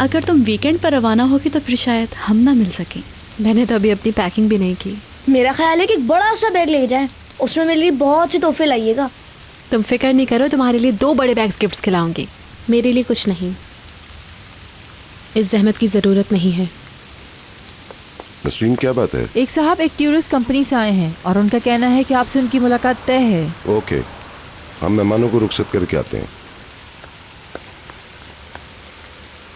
अगर तुम वीकेंड पर रवाना होगी तो फिर शायद हम ना मिल सकें। मैंने तो अभी अपनी पैकिंग भी नहीं की। मेरा ख्याल है कि एक बड़ा सा बैग ले जाएं, उसमें मेरे लिए बहुत से तोहफे लाइएगा। तुम फिक्र नहीं करो, तुम्हारे लिए 2 बड़े बैग्स गिफ्ट्स खिलाऊंगी। मेरे लिए कुछ नहीं, इस जहमत की ज़रूरत नहीं है। नसरीन, क्या बात है? एक साहब एक टूरिस्ट कंपनी से आए हैं और उनका कहना है कि आपसे उनकी मुलाकात तय है। ओके, हम मेहमानों को रुखसत करके आते हैं।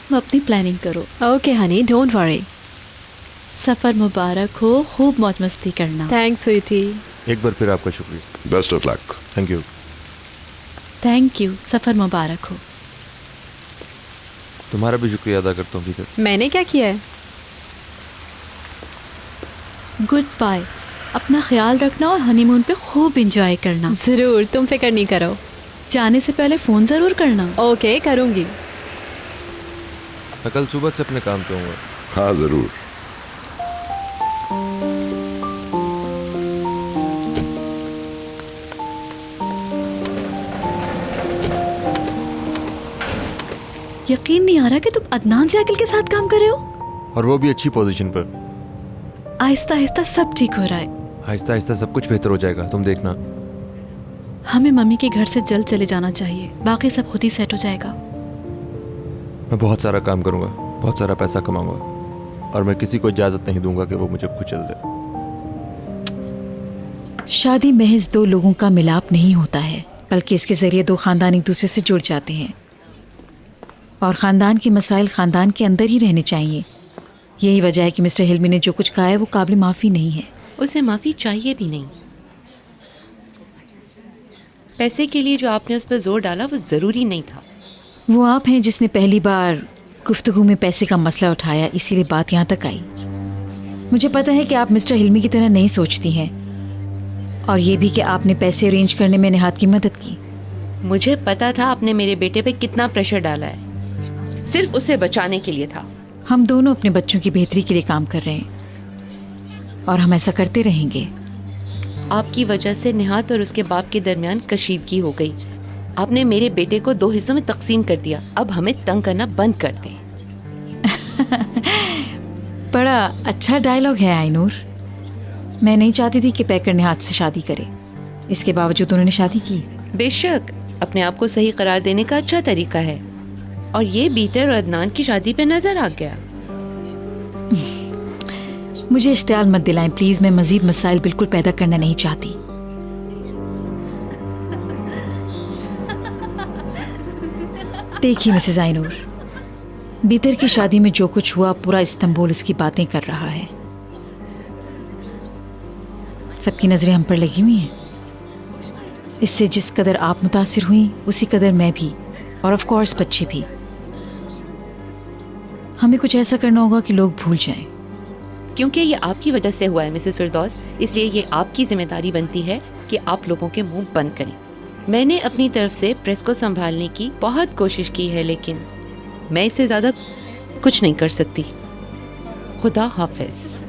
तुम अपनी प्लानिंग करो। Okay honey, don't worry. सफ़र मुबारक हो, खूब मौज मस्ती करना। Thanks sweetie. एक बार फिर आपका शुक्रिया। Best of luck. Thank you. Thank you, सफ़र मुबारक हो। तुम्हारा भी शुक्रिया अदा करता हूँ भीतर। मैंने क्या किया है? Goodbye. अपना ख्याल रखना और हनीमून पे खूब इंजॉय करना। ज़रूर, तुम फिक्र नहीं करो। जाने से पहले फ़ोन ज़रूर करना। ओके, करूँगी। मैं कल सुबह से अपने काम पे हूँ। हाँ ज़रूर। यकीन नहीं आ रहा कि तुम अदनान से अकिल के साथ काम कर रहे हो। और वो भी अच्छी पोजीशन पर। आहिस्ता आहिस्ता सब ठीक हो रहा है। आहिस्ता आहिस्ता सब कुछ बेहतर हो जाएगा, तुम देखना। हमें मम्मी के घर से जल्द चले जाना चाहिए, बाकी सब खुद ही सेट हो जाएगा। मैं बहुत सारा काम करूँगा, बहुत सारा पैसा कमाऊँगा और मैं किसी को इजाज़त नहीं दूंगा कि वो मुझे कुचल दे। शादी महज 2 लोगों का मिलाप नहीं होता है, बल्कि इसके ज़रिए 2 ख़ानदान एक दूसरे से जुड़ जाते हैं और ख़ानदान के मसाइल ख़ानदान के अंदर ही रहने चाहिए। यही वजह है कि मिस्टर हिल्मी ने जो कुछ कहा है वो काबिल माफ़ी नहीं है। उसे माफ़ी चाहिए भी नहीं। पैसे के लिए जो आपने उस पर जोर डाला वो ज़रूरी नहीं था। वो आप हैं जिसने पहली बार गुफ्तगू में पैसे का मसला उठाया, इसीलिए बात यहाँ तक आई। मुझे पता है कि आप मिस्टर हिल्मी की तरह नहीं सोचती हैं और ये भी कि आपने पैसे अरेंज करने में निहात की मदद की। मुझे पता था आपने मेरे बेटे पे कितना प्रेशर डाला है, सिर्फ उसे बचाने के लिए था। हम दोनों अपने बच्चों की बेहतरी के लिए काम कर रहे हैं और हम ऐसा करते रहेंगे। आपकी वजह से निहात और उसके बाप के दरमियान कशीदगी हो गई। आपने मेरे बेटे को 2 हिस्सों में तकसीम कर दिया। अब हमें तंग करना बंद कर दें। बड़ा अच्छा डायलॉग है आइनूर। मैं नहीं चाहती थी कि पैकर निहात से शादी करे, इसके बावजूद उन्होंने शादी की। बेशक अपने आप को सही करार देने का अच्छा तरीका है और ये बीतर और अदनान की शादी पे नजर आ गया। मुझे इश्तियाल मत दिलाएं प्लीज, मैं मजीद मसाइल बिल्कुल पैदा करना नहीं चाहती। देखिए मिसेस आइनूर, बीतर की शादी में जो कुछ हुआ पूरा इस्तांबुल इसकी बातें कर रहा है। सबकी नजरें हम पर लगी हुई हैं। इससे जिस कदर आप मुतासिर हुई उसी कदर मैं भी और ऑफ कोर्स बच्चे भी। हमें कुछ ऐसा करना होगा कि लोग भूल जाएं। क्योंकि ये आपकी वजह से हुआ है मिसेस फिरदौस, इसलिए ये आपकी जिम्मेदारी बनती है कि आप लोगों के मुंह बंद करें। मैंने अपनी तरफ से प्रेस को संभालने की बहुत कोशिश की है, लेकिन मैं इससे ज़्यादा कुछ नहीं कर सकती। खुदा हाफिज।